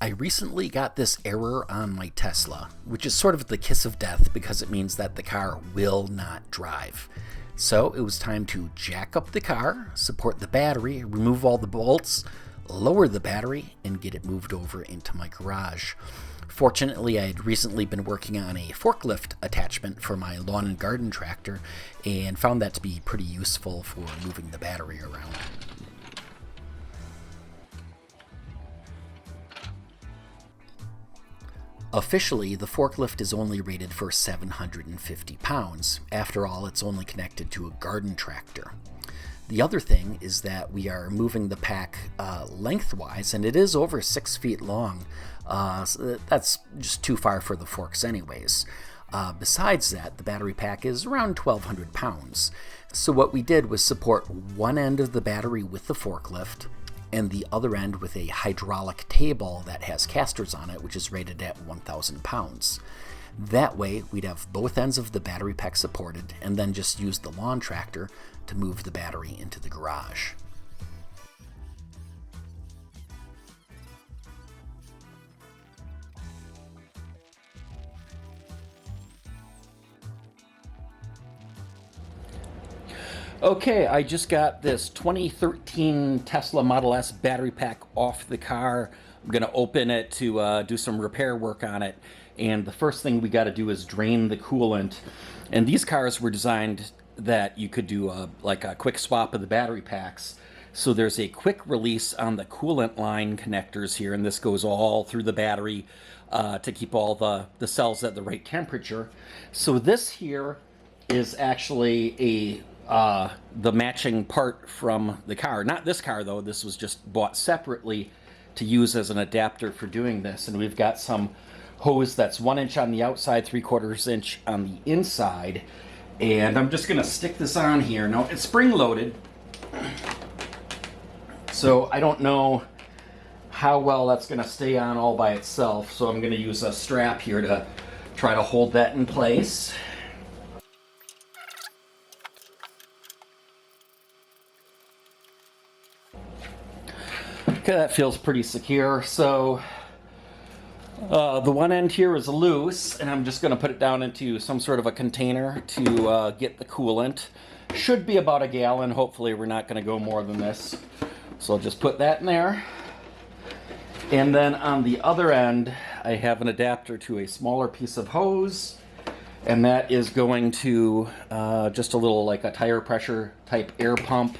I recently got this error on my Tesla, which is sort of the kiss of death because it means that the car will not drive. So it was time to jack up the car, support the battery, remove all the bolts, lower the battery, and get it moved over into my garage. Fortunately, I had recently been working on a forklift attachment for my lawn and garden tractor and found that to be pretty useful for moving the battery around. Officially, the forklift is only rated for 750 pounds. After all, it's only connected to a garden tractor. The other thing is that we are moving the pack lengthwise, and it is over 6 feet long. So that's just too far for the forks anyways. Besides that, the battery pack is around 1,200 pounds. So what we did was support one end of the battery with the forklift, and the other end with a hydraulic table that has casters on it, which is rated at 1,000 pounds. That way, we'd have both ends of the battery pack supported, and then just use the lawn tractor to move the battery into the garage. Okay, I just got this 2013 Tesla Model S battery pack off the car. I'm going to open it to do some repair work on it. And the first thing we got to do is drain the coolant. And these cars were designed that you could do like a quick swap of the battery packs. So there's a quick release on the coolant line connectors here, and this goes all through the battery to keep all the cells at the right temperature. So this here is actually the matching part from the car. Not this car though, this was just bought separately to use as an adapter for doing this. And we've got some hose that's 1 inch on the outside, 3/4 inch on the inside. And I'm just gonna stick this on here. Now it's spring loaded, so I don't know how well that's gonna stay on all by itself. So I'm gonna use a strap here to try to hold that in place. Okay, that feels pretty secure. So the one end here is loose, and I'm just going to put it down into some sort of a container to get the coolant. Should be about a gallon. Hopefully we're not going to go more than this. So I'll just put that in there. And then on the other end, I have an adapter to a smaller piece of hose, and that is going to just a little like a tire pressure type air pump.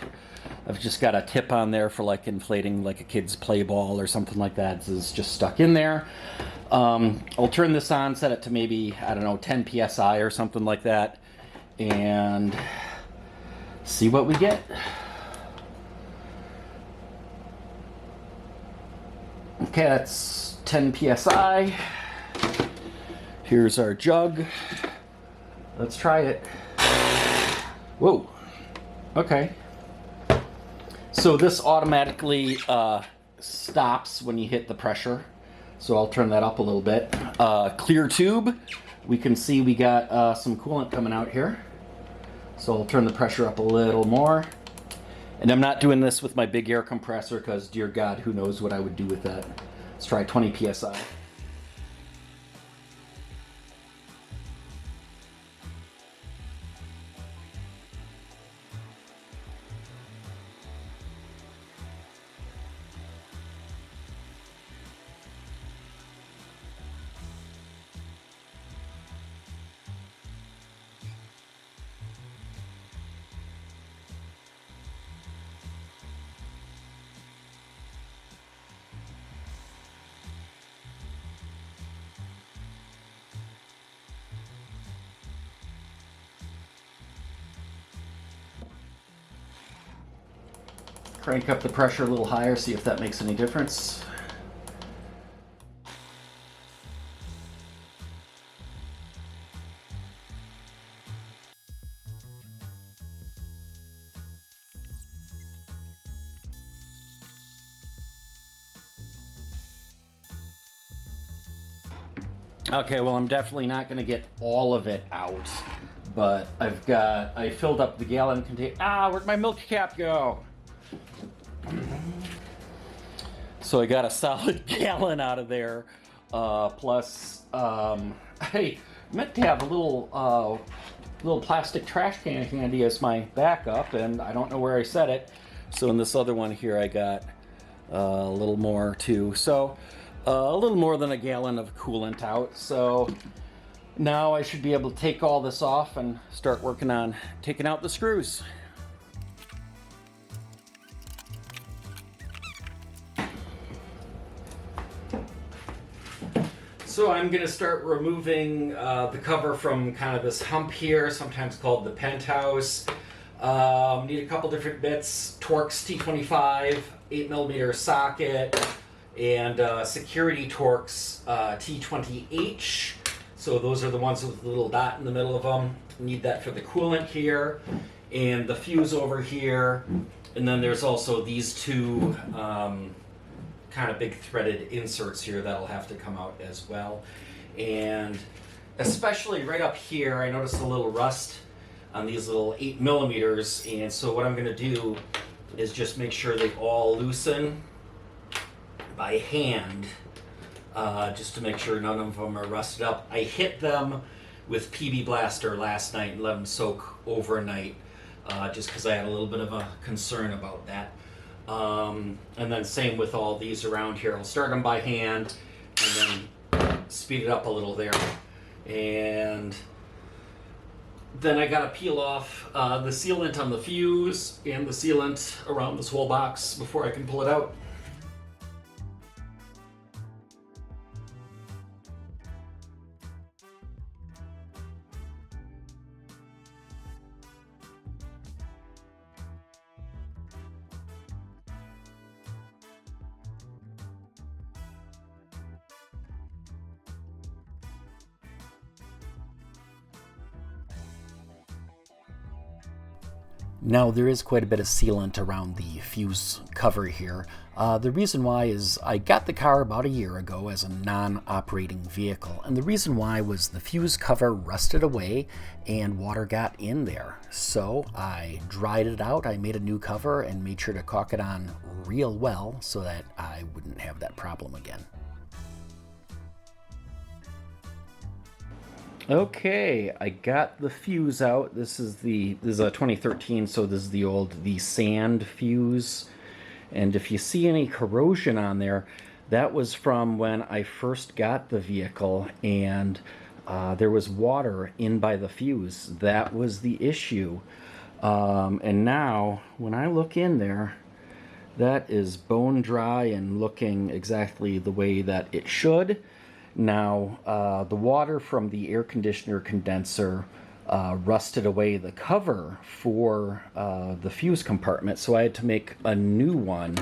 I've just got a tip on there for like inflating like a kid's play ball or something like that. This is just stuck in there. I'll turn this on, set it to maybe, I don't know, 10 psi or something like that, and see what we get. Okay, that's 10 psi. Here's our jug. Let's try it. Whoa. Okay. So this automatically stops when you hit the pressure. So I'll turn that up a little bit. Clear tube. We can see we got some coolant coming out here. So I'll turn the pressure up a little more. And I'm not doing this with my big air compressor because, dear God, who knows what I would do with that. Let's try 20 psi. Crank up the pressure a little higher, see if that makes any difference. Okay, well, I'm definitely not going to get all of it out, but I filled up the gallon container. Ah, where'd my milk cap go? So I got a solid gallon out of there. Plus, I meant to have a little plastic trash can handy as my backup, and I don't know where I set it. So in this other one here, I got a little more too. So a little more than a gallon of coolant out. So now I should be able to take all this off and start working on taking out the screws. So I'm going to start removing the cover from kind of this hump here, sometimes called the Penthouse. Need a couple different bits: Torx T25, 8mm socket, and Security Torx T20H. So those are the ones with the little dot in the middle of them. Need that for the coolant here, and the fuse over here. And then there's also these two kind of big threaded inserts here that'll have to come out as well. And especially right up here, I noticed a little rust on these little 8mm, and so what I'm going to do is just make sure they all loosen by hand, just to make sure none of them are rusted up. I hit them with PB Blaster last night and let them soak overnight, just because I had a little bit of a concern about that. And then same with all these around here. I'll start them by hand and then speed it up a little there. And then I gotta peel off the sealant on the fuse and the sealant around this whole box before I can pull it out. Now there is quite a bit of sealant around the fuse cover here. The reason why is I got the car about a year ago as a non-operating vehicle, and the reason why was the fuse cover rusted away and water got in there. So I dried it out, I made a new cover and made sure to caulk it on real well so that I wouldn't have that problem again. Okay, I got the fuse out. This is a 2013, so this is the sand fuse. And if you see any corrosion on there, that was from when I first got the vehicle, and there was water in by the fuse. That was the issue. And now, when I look in there, that is bone dry and looking exactly the way that it should. Now, the water from the air conditioner condenser rusted away the cover for the fuse compartment, so I had to make a new one.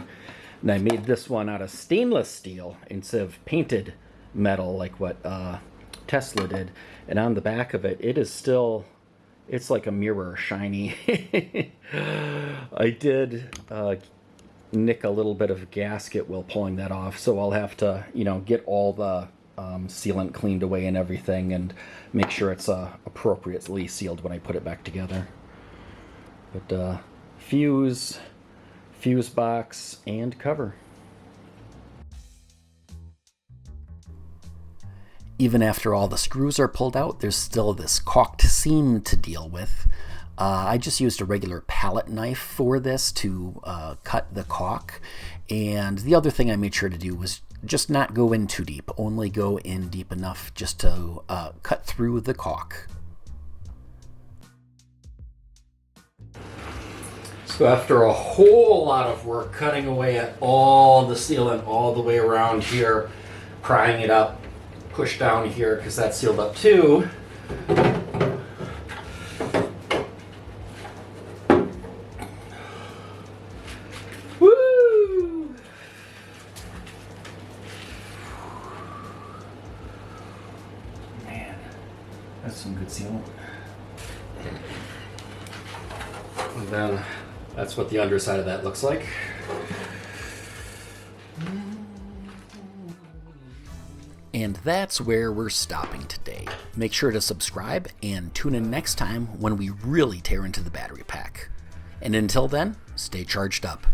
And I made this one out of stainless steel instead of painted metal like what Tesla did. And on the back of it, it is still, it's like a mirror, shiny. I did nick a little bit of gasket while pulling that off, so I'll have to, get all the sealant cleaned away and everything and make sure it's appropriately sealed when I put it back together. But fuse box and cover. Even after all the screws are pulled out, there's still this caulked seam to deal with. I just used a regular palette knife for this to cut the caulk, and the other thing I made sure to do was just not go in too deep, only go in deep enough just to cut through the caulk. So after a whole lot of work cutting away at all the sealant all the way around here, prying it up, push down here because that's sealed up too. Woo! Man, that's some good sealant. And then that's what the underside of that looks like. And that's where we're stopping today. Make sure to subscribe and tune in next time when we really tear into the battery pack. And until then, stay charged up.